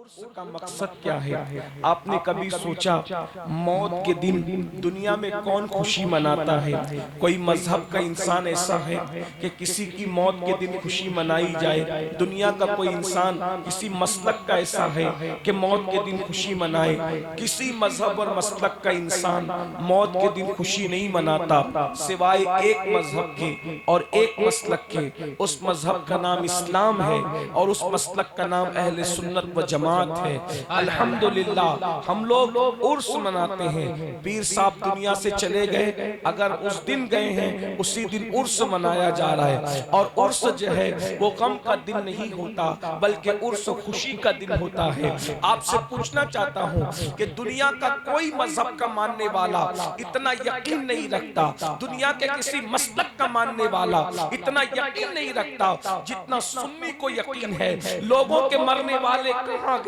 عرس کا مقصد کیا ہے؟ آپ نے کبھی سوچا موت کے دن دنیا میں کون خوشی مناتا ہے؟ کوئی مذہب کا انسان ایسا ہے کہ کسی کی موت کے دن خوشی منائی جائے؟ دنیا کا کوئی انسان کسی مسلک کا ایسا ہے کہ موت کے دن خوشی منائے؟ کسی مذہب اور مسلک کا انسان موت کے دن خوشی نہیں مناتا سوائے ایک مذہب کے اور ایک مسلک کے۔ اس مذہب کا نام اسلام ہے اور اس مسلک کا نام اہل سنت و جماعت ہے۔ الحمدللہ ہم لوگ عرس مناتے ہیں۔ پیر صاحب دنیا سے چلے گئے، اگر اس دن گئے ہیں اسی دن عرس منایا جا رہا ہے، اور عرس جو ہے وہ غم کا دن نہیں ہوتا بلکہ عرس خوشی کا دن ہوتا ہے۔ آپ سے پوچھنا چاہتا ہوں کہ دنیا کا کوئی مذہب کا ماننے والا اتنا یقین نہیں رکھتا، دنیا کے کسی مسلک کا ماننے والا اتنا یقین نہیں رکھتا جتنا سنی کو یقین ہے۔ لوگوں کے مرنے والے کہاں گئے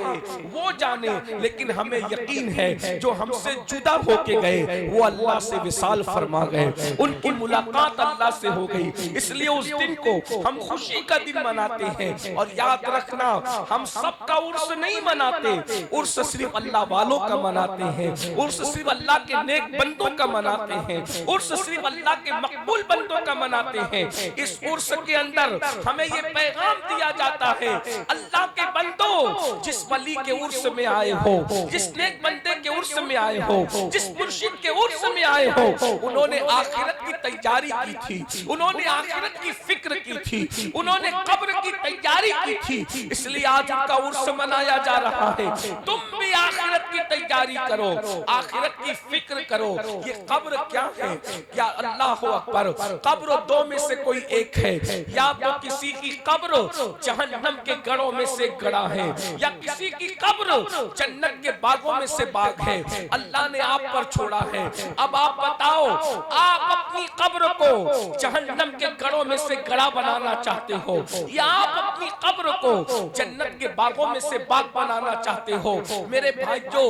وہ جانے، لیکن ہمیں یقین ہے جو ہم سے جدا ہو کے گئے وہ اللہ سے وصال فرما گئے، ان کی ملاقات اللہ سے ہو گئی۔ اس لیے اس دن کو ہم خوشی کا دن مناتے ہیں۔ اور یاد رکھنا ہم سب کا عرس نہیں مناتے، عرس صرف اللہ والوں کا مناتے ہیں، عرس صرف اللہ کے نیک بندوں کا مناتے ہیں، عرس صرف اللہ کے مقبول بندوں کا مناتے ہیں۔ اس عرس کے اندر ہمیں یہ پیغام دیا جاتا ہے، اللہ کے بندوں جس ولی کے عرس میں آئے ہو، جس نیک بندے کے عرس میں آئے ہو، جس مرشد کے عرس میں آئے ہو، انہوں نے آخرت کی تیاری کی تھی، انہوں نے آخرت کی فکر کی تھی، انہوں نے قبر کی تیاری کی تھی، اس لیے آج ان کا عرس منایا جا رہا ہے۔ تم بھی آخرت کی تیاری کرو، آخرت کی فکر کرو۔ یہ قبر کیا ہے؟ یا اللہ اکبر، قبر دو میں سے کوئی ایک ہے، یا تو کسی کی قبر جہنم کے گڑھوں میں سے گڑھا ہے، یا کسی کی قبر جنت کے باغوں میں سے باغ ہے۔ اللہ نے آپ پر چھوڑا ہے، اب آپ بتاؤ آپ اپنی قبر کو جہنم کے گڑھوں میں سے گڑھا بنانا چاہتے ہو یا آپ اپنی قبر کو جنت کے باغوں میں سے باغ بنانا چاہتے ہو؟ میرے بھائی جو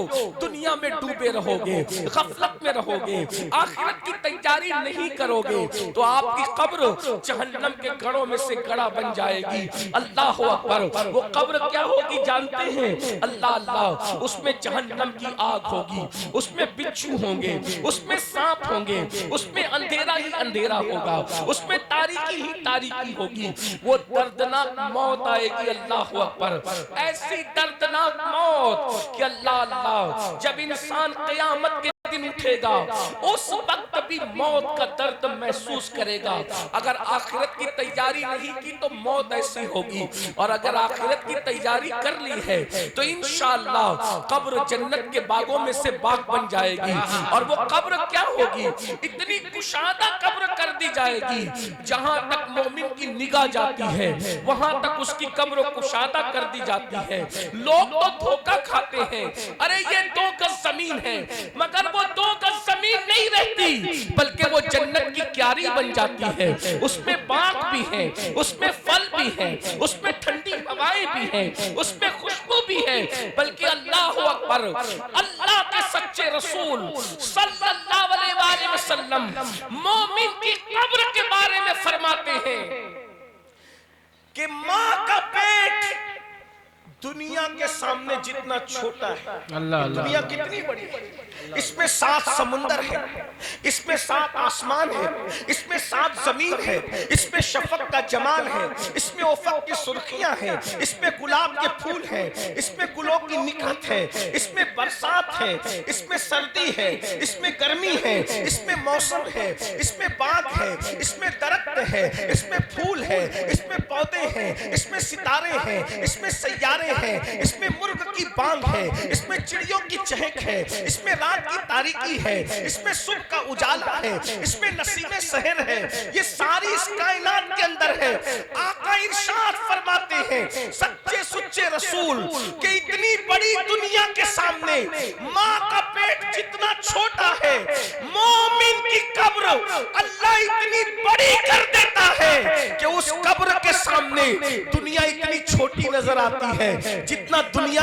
دنیا میں ڈوبے رہو گے، غفلت میں رہو گے، آخرت کی تیاری نہیں کرو گے تو آپ کی قبر جہنم کے گڑھوں میں سے گڑھا بن جائے گی۔ اللہ اکبر، وہ قبر کیا ہوگی جانتے ہیں؟ اللہ اللہ، اس میں جہنم کی آگ ہوگی، اس میں بچھو ہوں گے، اس میں سانپ ہوں گے، اس میں اندھیرا ہی اندھیرا ہوگا، اس میں تاریکی ہی تاریکی ہوگی۔ وہ دردناک موت آئے گی، اللہ اکبر، ایسی دردناک موت کہ اللہ اللہ، جب انسان قیامت کے دن اٹھے گا اس وقت بھی موت کا درد محسوس کرے گا۔ اگر آخرت کی تیاری نہیں کی تو موت ایسی ہوگی، اور اگر آخرت کی تیاری کر لی ہے تو انشاءاللہ قبر جنت کے باغوں میں سے باغ بن جائے گی۔ اور وہ قبر کیا ہوگی؟ اتنی کشادہ قبر کر دی جائے گی، جہاں تک مومن کی نگاہ جاتی ہے وہاں تک اس کی قبر کشادہ کر دی جاتی ہے۔ لوگ تو دھوکہ کھاتے ہیں، ارے یہ 2 گز زمین ہے، مگر وہ 2 گز زمین نہیں رہتی بلکہ وہ جنت کی کیاری بن جاتی ہے۔ اس میں باغ بھی ہے، اس میں پھل بھی ہے، اس میں ٹھنڈی ہوائیں بھی ہیں، اس میں خوشبو بھی ہے، بلکہ اللہ اکبر، اللہ کے سچے رسول صلی اللہ علیہ وآلہ وسلم مومن کی قبر کے بارے میں فرماتے ہیں کہ ماں کا پیٹ دنیا کے سامنے جتنا چھوٹا ہے، دنیا کتنی بڑی ہے، اس میں 7 سمندر ہے، اس میں 7 آسمان ہے، اس میں 7 زمین ہے، اس میں شفق کا جمال ہے، اس میں افق کی سرخیاں ہیں، اس میں گلاب کے پھول ہیں، اس میں گلوں کی نکھت ہے، اس میں برسات ہے، اس میں سردی ہے، اس میں گرمی ہے، اس میں موسم ہے، اس میں باغ ہے، اس میں درخت ہے، اس میں پھول ہے، اس میں پودے ہیں، اس میں ستارے ہیں، اس میں سیارے ہیں، اس میں مرغ کی بانگ ہے، اس میں چڑیوں کی چہک ہے، اس میں رات کی تاریکی ہے، اس میں صبح کا اجالا ہے، اس میں نسیم سحر ہے، یہ ساری اس کائنات کے اندر ہے۔ آقا ارشاد فرماتے ہیں سچے سچے رسول کہ اتنی بڑی دنیا کے سامنے ماں کا پیٹ جتنا چھوٹا ہے، مومن کی قبر اللہ اتنی بڑی کر دیتا ہے کہ اس قبر کے سامنے دنیا اتنی چھوٹی نظر آتی ہے جتنا دنیا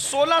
16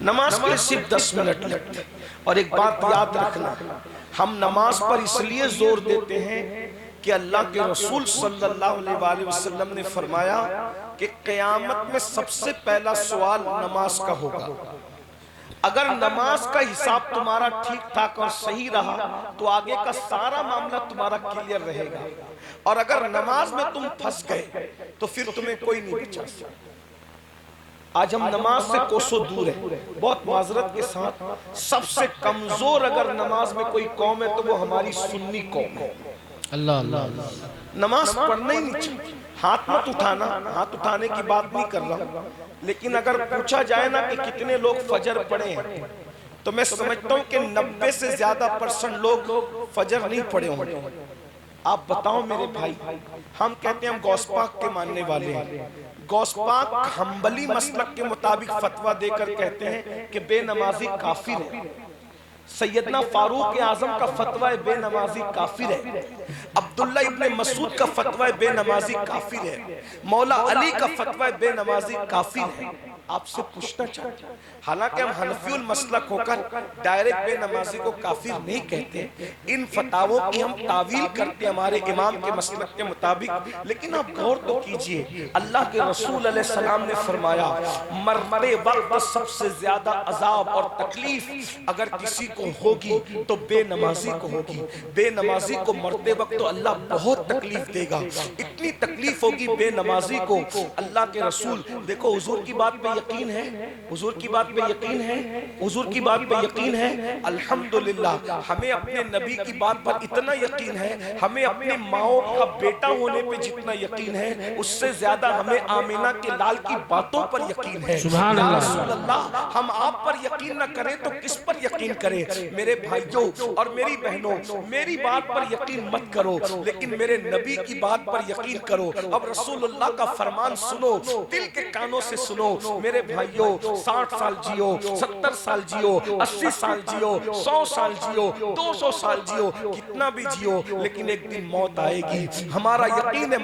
نماز کے صرف 10 منٹ لگتے ہیں۔ اور ایک بات یاد رکھنا، ہم نماز پر اس لیے زور دیتے ہیں کہ اللہ کے رسول صلی اللہ علیہ وسلم نے فرمایا کہ قیامت میں سب سے پہلا سوال نماز کا ہوگا۔ اگر نماز کا حساب تمہارا ٹھیک ٹھاک اور صحیح رہا تو آگے کا سارا معاملہ تمہارا کلیئر رہے گا، اور اگر نماز میں تم پھنس گئے تو پھر تمہیں کوئی نہیں بچا سکتا۔ آج ہم نماز سے کوسوں دور ہیں۔ بہت معذرت کے ساتھ سب سے کمزور اگر نماز میں کوئی قوم ہے تو وہ ہماری سنی قوم ہے۔ اللہ اللہ اللہ، نماز پڑھنا ہی نہیں چاہیے۔ ہاتھ مت اٹھانا، ہاتھ اٹھانے کی بات نہیں کر رہا، لیکن اگر پوچھا جائے نا کہ کتنے لوگ فجر پڑھے ہیں تو میں سمجھتا ہوں کہ 90 سے زیادہ % لوگ فجر نہیں پڑھے ہوں گے۔ آپ بتاؤ میرے بھائی، ہم کہتے ہیں ہم غوث پاک کے ماننے والے ہیں، غوث پاک حنبلی مسلک کے مطابق فتویٰ دے کر کہتے ہیں کہ بے نمازی کافر ہے۔ سیدنا فاروق اعظم کا فتویٰ بے نمازی کافر ہے، عبداللہ ابن مسعود کا فتویٰ بے نمازی کافر ہے، مولا علی کا فتویٰ بے نمازی کافر ہے۔ آپ سے پوچھنا چاہتے ہیں، حالانکہ ہم حنفی المسلک ہو کر ڈائریکٹ بے نمازی کو کافر نہیں کہتے، ان فتاووں کی ہم تعویل کرتے ہمارے امام کے مسلک کے مطابق، لیکن آپ غور تو کیجئے، اللہ کے رسول علیہ السلام نے فرمایا مرتے وقت سب سے زیادہ عذاب اور تکلیف اگر کسی کو ہوگی تو بے نمازی کو ہوگی۔ بے نمازی کو مرتے وقت تو اللہ بہت تکلیف دے گا، اتنی تکلیف ہوگی بے نمازی کو۔ اللہ کے رسول، دیکھو حضور کی بات پہ یقین ہے، حضور کی بات پہ یقین ہے، حضور کی بات پہ یقین ہے، الحمدللہ۔ ہمیں اپنے نبی کی بات پر اتنا یقین ہے، ہمیں اپنی ماؤں کا بیٹا ہونے پہ جتنا یقین ہے اس سے زیادہ ہمیں آمینہ کے لال کی باتوں پر یقین ہے۔ سبحان یا اللہ۔ رسول اللہ، ہم آپ پر یقین نہ کریں تو کس پر یقین کریں؟ میرے بھائیوں اور میری بہنوں، میری بات پر یقین مت کرو لیکن میرے نبی کی بات پر یقین کرو۔ اب رسول اللہ کا فرمان سنو، دل کے کانوں سے سنو۔ میرے بھائیوں، 60 سال جیو، 70 سال جیو، 80 سال جیو، 100 سال جیو، 200 سال جیو، کتنا بھی جیو، لیکن ایک دن موت آئے گی۔ ہمارا یقین ہے